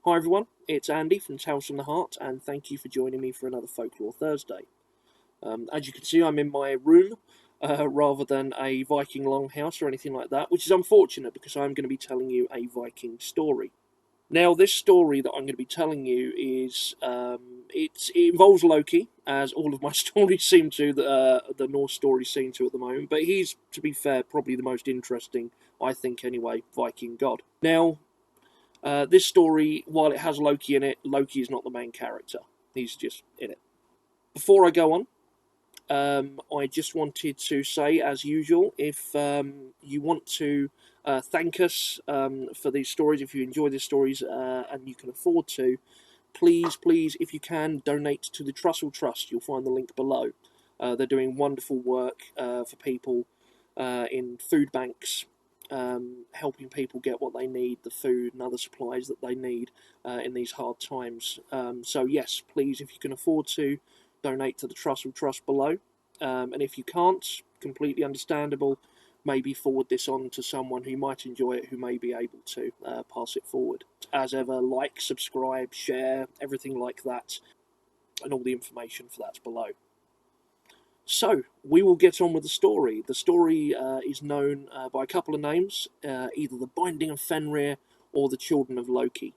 Hi everyone, it's Andy from Tales from the Heart, and thank you for joining me for another Folklore Thursday. As you can see, I'm in my room rather than a Viking longhouse or anything like that, which is unfortunate because I'm going to be telling you a Viking story. Now, this story that I'm going to be telling you is it involves Loki, as all of my stories seem to, the Norse stories seem to at the moment. But he's, to be fair, probably the most interesting, I think anyway, Viking god. Now, this story, while it has Loki in it, Loki is not the main character. He's just in it. Before I go on, I just wanted to say, as usual, if you want to thank us for these stories, if you enjoy these stories and you can afford to, please, if you can, donate to the Trussell Trust. You'll find the link below. They're doing wonderful work for people in food banks, helping people get what they need, the food and other supplies that they need in these hard times. So yes, please, if you can afford to, donate to the Trussell Trust below. And if you can't, completely understandable, maybe forward this on to someone who might enjoy it, who may be able to pass it forward. As ever, like, subscribe, share, everything like that, and all the information for that's below. So, we will get on with the story. The story is known by a couple of names, either the Binding of Fenrir or the Children of Loki.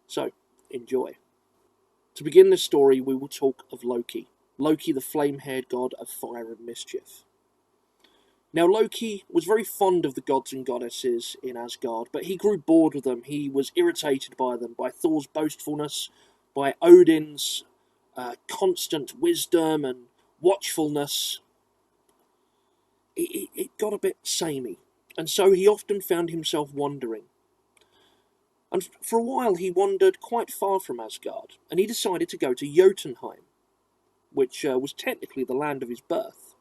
So, enjoy. To begin this story, we will talk of Loki. Loki, the flame-haired god of fire and mischief. Now, Loki was very fond of the gods and goddesses in Asgard, but he grew bored with them. He was irritated by them, by Thor's boastfulness, by Odin's constant wisdom and watchfulness. It got a bit samey, and so he often found himself wandering. And for a while he wandered quite far from Asgard, and he decided to go to Jotunheim, which was technically the land of his birth,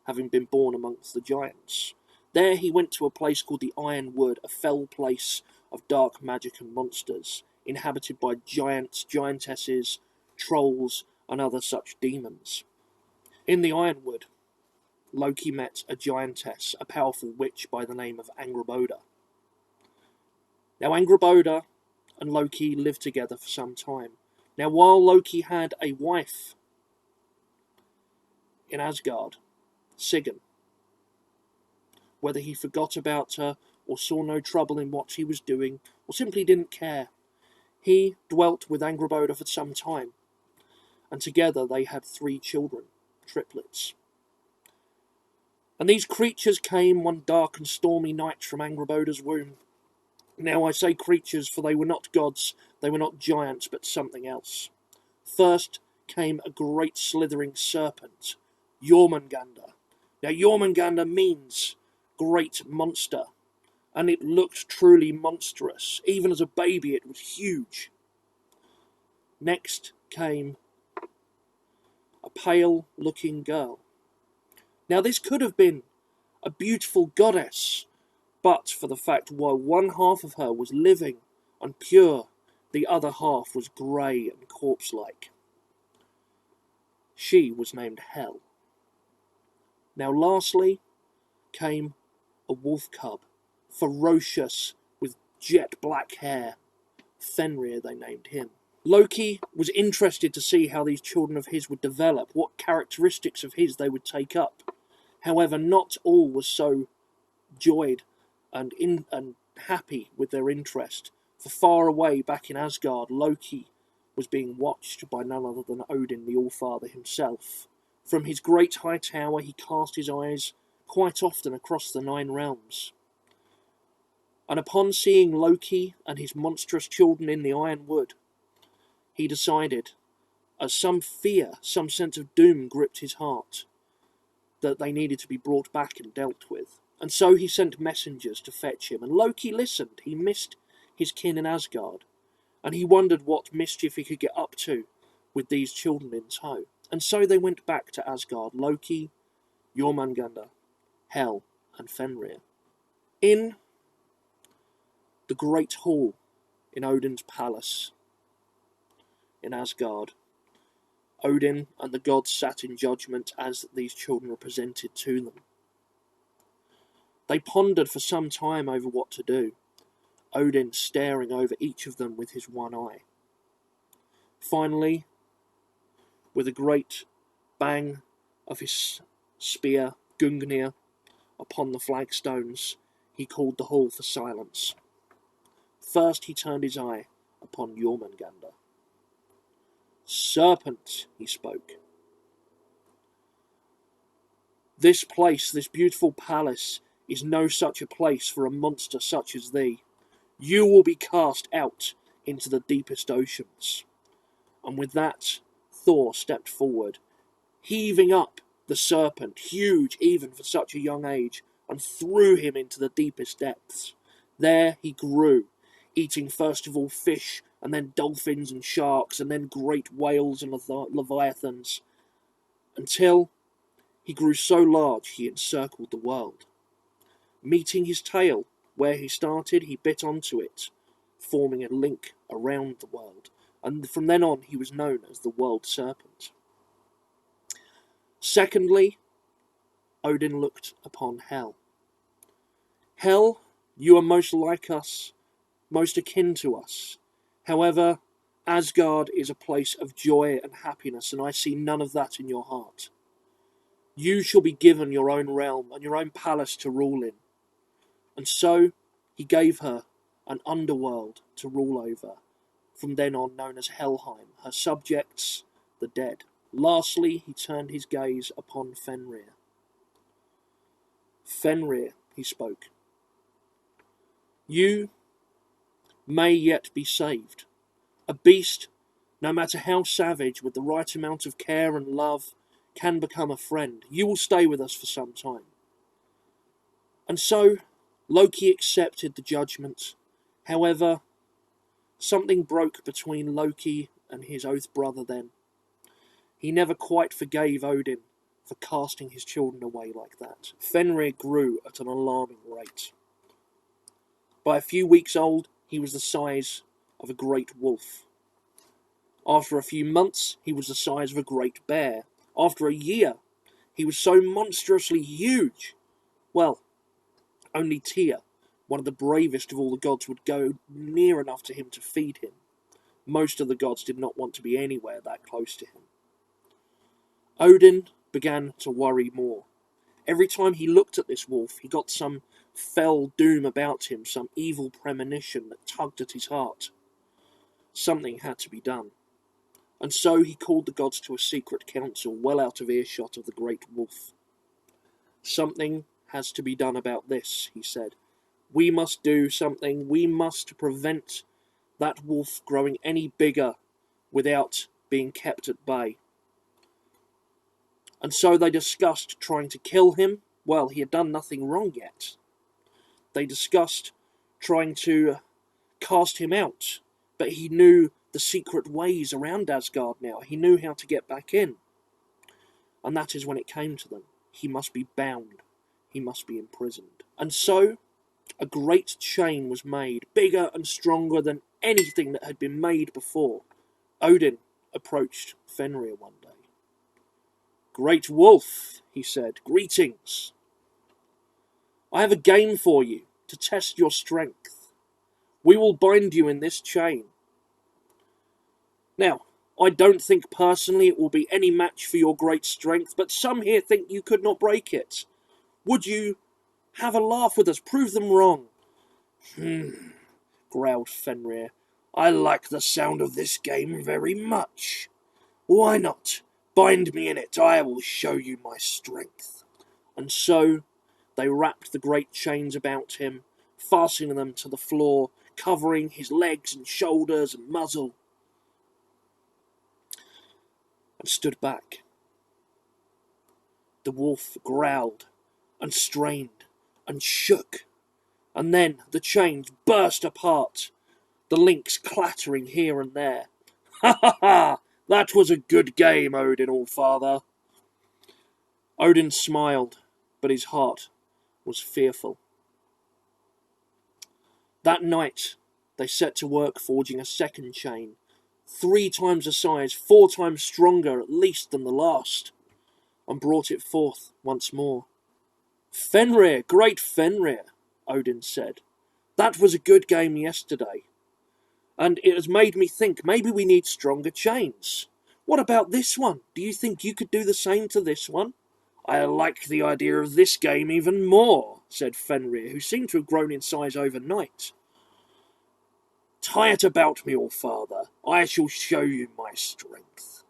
having been born amongst the giants. There he went to a place called the Ironwood, a fell place of dark magic and monsters, inhabited by giants, giantesses, trolls, and other such demons. In the Ironwood, Loki met a giantess, a powerful witch by the name of Angrboda. Now, Angrboda and Loki lived together for some time. Now, while Loki had a wife in Asgard, Sigyn, whether he forgot about her or saw no trouble in what he was doing or simply didn't care, he dwelt with Angrboda for some time, and together they had 3 children, triplets. And these creatures came one dark and stormy night from Angrboda's womb. Now I say creatures, for they were not gods, they were not giants, but something else. First came a great slithering serpent, Jormungandr. Now Jormungandr means great monster, and it looked truly monstrous. Even as a baby it was huge. Next came a pale-looking girl. Now this could have been a beautiful goddess, but for the fact while one half of her was living and pure, the other half was grey and corpse-like. She was named Hel. Now lastly came a wolf cub, ferocious with jet black hair. Fenrir they named him. Loki was interested to see how these children of his would develop, what characteristics of his they would take up. However, not all was so joyed and happy with their interest, for far away back in Asgard, Loki was being watched by none other than Odin, the Allfather himself. From his great high tower he cast his eyes quite often across the 9 realms. And upon seeing Loki and his monstrous children in the Ironwood, he decided, as some fear, some sense of doom gripped his heart, that they needed to be brought back and dealt with. And so he sent messengers to fetch him, and Loki listened. He missed his kin in Asgard, and he wondered what mischief he could get up to with these children in tow. And so they went back to Asgard, Loki, Jormungandr, Hel, and Fenrir. In the great hall in Odin's palace in Asgard, Odin and the gods sat in judgment as these children were presented to them. They pondered for some time over what to do. Odin staring over each of them with his one eye. Finally, with a great bang of his spear, Gungnir, upon the flagstones, he called the hall for silence. First he turned his eye upon Jormungandr. "Serpent," he spoke. "This place, this beautiful palace, is no such a place for a monster such as thee. You will be cast out into the deepest oceans." And with that, Thor stepped forward, heaving up the serpent, huge even for such a young age, and threw him into the deepest depths. There he grew, eating first of all fish, and then dolphins and sharks, and then great whales and leviathans, until he grew so large he encircled the world. Meeting his tail where he started, he bit onto it, forming a link around the world, and from then on he was known as the World Serpent. Secondly, Odin looked upon Hel. "Hel, you are most like us, most akin to us. However, Asgard is a place of joy and happiness, and I see none of that in your heart. You shall be given your own realm and your own palace to rule in." And so he gave her an underworld to rule over, from then on known as Helheim, her subjects, the dead. Lastly, he turned his gaze upon Fenrir. "Fenrir," he spoke, "you may yet be saved. A beast, no matter how savage, with the right amount of care and love, can become a friend. You will stay with us for some time." And so Loki accepted the judgment. However, something broke between Loki and his oath brother then. He never quite forgave Odin for casting his children away like that. Fenrir grew at an alarming rate. By a few weeks old, he was the size of a great wolf. After a few months, he was the size of a great bear. After a year, he was so monstrously huge. Well, only Tyr, one of the bravest of all the gods, would go near enough to him to feed him. Most of the gods did not want to be anywhere that close to him. Odin began to worry more. Every time he looked at this wolf, he got some fell doom about him, some evil premonition that tugged at his heart. Something had to be done. And so he called the gods to a secret council, well out of earshot of the great wolf. "Something has to be done about this," he said. "We must do something. We must prevent that wolf growing any bigger without being kept at bay." And so they discussed trying to kill him. Well, he had done nothing wrong yet. They discussed trying to cast him out, but he knew the secret ways around Asgard now. He knew how to get back in. And that is when it came to them. He must be bound. He must be imprisoned. And so a great chain was made, bigger and stronger than anything that had been made before. Odin approached Fenrir one day. "Great wolf," he said, "greetings. I have a game for you to test your strength. We will bind you in this chain. Now, I don't think personally it will be any match for your great strength, but some here think you could not break it. Would you have a laugh with us? Prove them wrong." Growled Fenrir. "I like the sound of this game very much. Why not? Bind me in it. I will show you my strength." And so they wrapped the great chains about him, fastening them to the floor, covering his legs and shoulders and muzzle, and stood back. The wolf growled and strained and shook, and then the chains burst apart, the links clattering here and there. "Ha ha ha! That was a good game, Odin, All-Father." Odin smiled, but his heart was fearful. That night, they set to work forging a second chain, 3 times the size, 4 times stronger at least than the last, and brought it forth once more. "Fenrir, great Fenrir," Odin said, That was a good game yesterday, and it has made me think maybe we need stronger chains. What about this one? Do you think you could do the same to this one?" "I like the idea of this game even more," said Fenrir, who seemed to have grown in size overnight. "Tie it about me, all father. I shall show you my strength."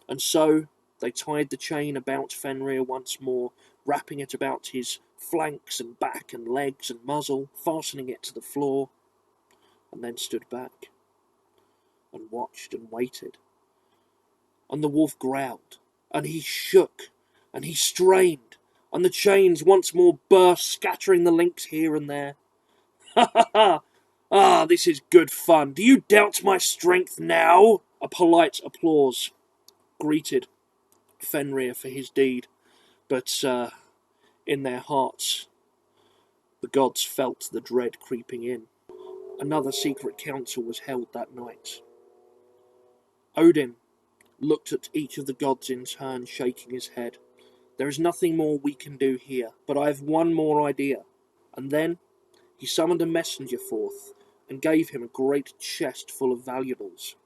And so they tied the chain about Fenrir once more, wrapping it about his flanks and back and legs and muzzle, fastening it to the floor, and then stood back and watched and waited. And the wolf growled, and he shook, and he strained, and the chains once more burst, scattering the links here and there. "Ha ha ha! Ah, this is good fun. Do you doubt my strength now?" A polite applause greeted Fenrir for his deed, but in their hearts, the gods felt the dread creeping in. Another secret council was held that night. Odin looked at each of the gods in turn, shaking his head. "There is nothing more we can do here, but I have one more idea." And then he summoned a messenger forth and gave him a great chest full of valuables.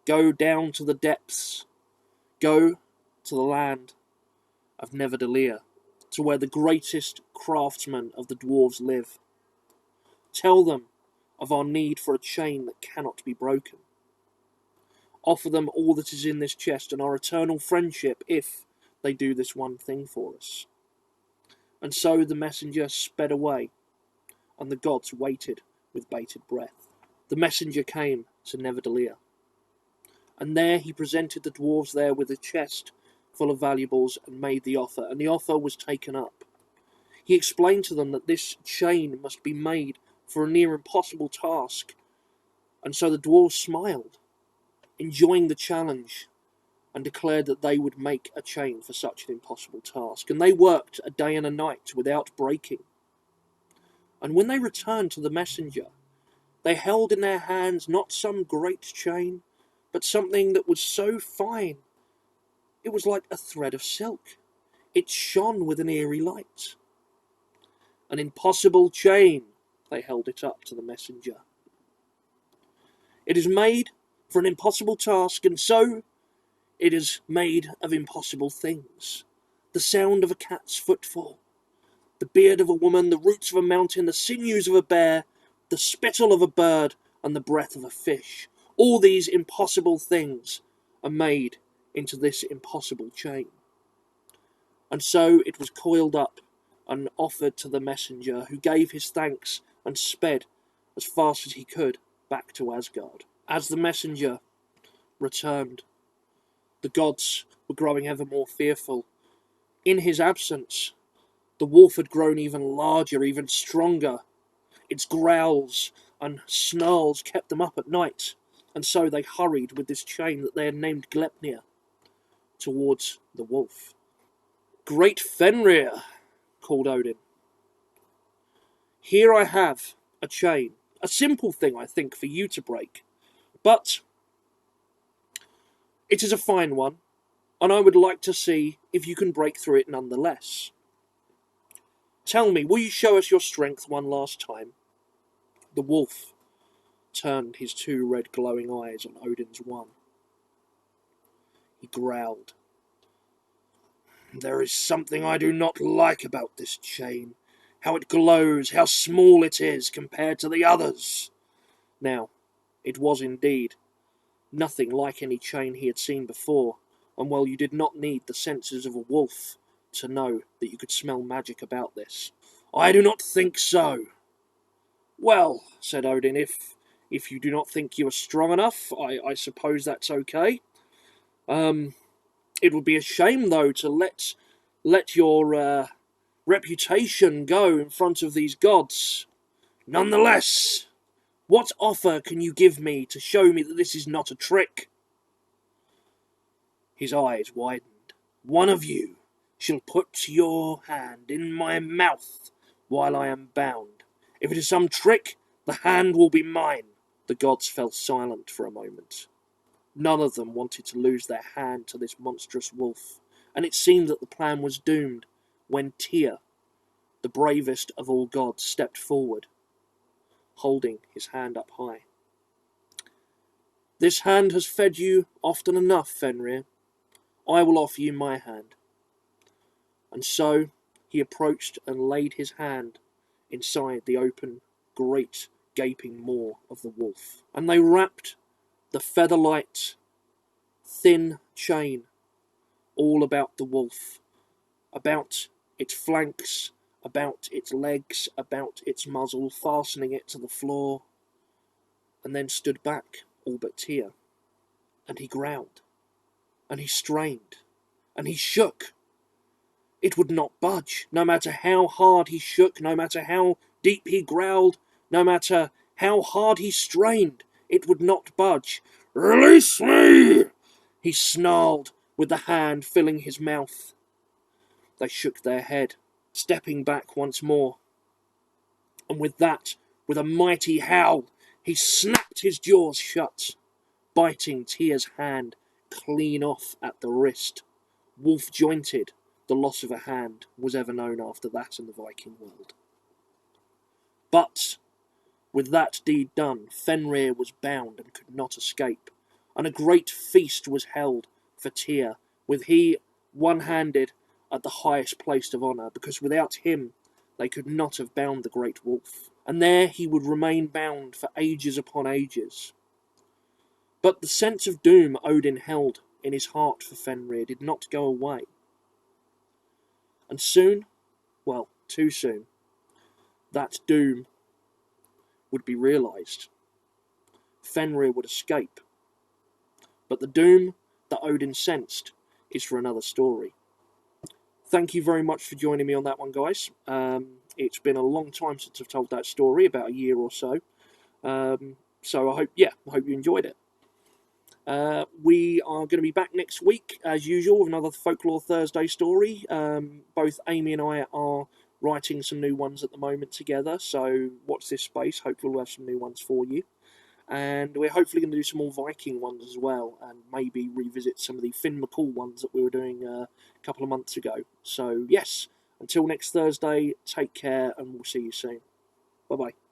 "Go down to the depths. Go to the land of Neverdalir, to where the greatest craftsmen of the dwarves live. Tell them of our need for a chain that cannot be broken. Offer them all that is in this chest and our eternal friendship if they do this one thing for us." And so the messenger sped away, and the gods waited with bated breath. The messenger came to Neverdalir, and there he presented the dwarves there with a chest full of valuables and made the offer, and the offer was taken up. He explained to them that this chain must be made for a near impossible task, and so the dwarves smiled, enjoying the challenge, and declared that they would make a chain for such an impossible task, and they worked a day and a night without breaking. And when they returned to the messenger, they held in their hands not some great chain, but something that was so fine it was like a thread of silk. It shone with an eerie light. "An impossible chain," they held it up to the messenger. "It is made for an impossible task, and so it is made of impossible things. The sound of a cat's footfall, the beard of a woman, the roots of a mountain, the sinews of a bear, the spittle of a bird, and the breath of a fish. All these impossible things are made into this impossible chain." And so it was coiled up and offered to the messenger, who gave his thanks and sped as fast as he could back to Asgard. As the messenger returned, the gods were growing ever more fearful. In his absence, the wolf had grown even larger, even stronger. Its growls and snarls kept them up at night, and so they hurried with this chain that they had named Gleipnir towards the wolf. "Great Fenrir," called Odin, "here I have a chain. A simple thing, I think, for you to break. But it is a fine one, and I would like to see if you can break through it nonetheless. Tell me, will you show us your strength one last time?" The wolf turned his two red glowing eyes on Odin's one. He growled, "There is something I do not like about this chain. How it glows, how small it is compared to the others." Now, it was indeed nothing like any chain he had seen before, and well, you did not need the senses of a wolf to know that you could smell magic about this. "I do not think so." "Well," said Odin, if you do not think you are strong enough, I suppose that's okay. It would be a shame, though, to let your reputation go in front of these gods. Nonetheless, what offer can you give me to show me that this is not a trick?" His eyes widened. "One of you shall put your hand in my mouth while I am bound. If it is some trick, the hand will be mine." The gods fell silent for a moment. None of them wanted to lose their hand to this monstrous wolf, and it seemed that the plan was doomed when Tyr, the bravest of all gods, stepped forward, holding his hand up high. "This hand has fed you often enough, Fenrir. I will offer you my hand." And so he approached and laid his hand inside the open, great, gaping maw of the wolf. And they wrapped the feather-light, thin chain all about the wolf, about its flanks, about its legs, about its muzzle, fastening it to the floor, and then stood back, all but Tyr. And he growled, and he strained, and he shook. It would not budge, no matter how hard he shook, no matter how deep he growled, no matter how hard he strained, it would not budge. "Release me!" he snarled, with the hand filling his mouth. They shook their head, stepping back once more. And with that, with a mighty howl, he snapped his jaws shut, biting Tyr's hand clean off at the wrist. Wolf-jointed, the loss of a hand was ever known after that in the Viking world. But, with that deed done, Fenrir was bound and could not escape, and a great feast was held for Tyr, with he one-handed at the highest place of honour, because without him they could not have bound the great wolf, and there he would remain bound for ages upon ages. But the sense of doom Odin held in his heart for Fenrir did not go away. And soon, well, too soon, that doom would be realised. Fenrir would escape. But the doom that Odin sensed is for another story. Thank you very much for joining me on that one, guys. It's been a long time since I've told that story, about a year or so. So I hope you enjoyed it. We are going to be back next week, as usual, with another Folklore Thursday story. Both Amy and I are writing some new ones at the moment together, so watch this space. Hopefully we'll have some new ones for you. And we're hopefully going to do some more Viking ones as well, and maybe revisit some of the Finn McCall ones that we were doing a couple of months ago. So yes, until next Thursday, take care, and we'll see you soon. Bye-bye.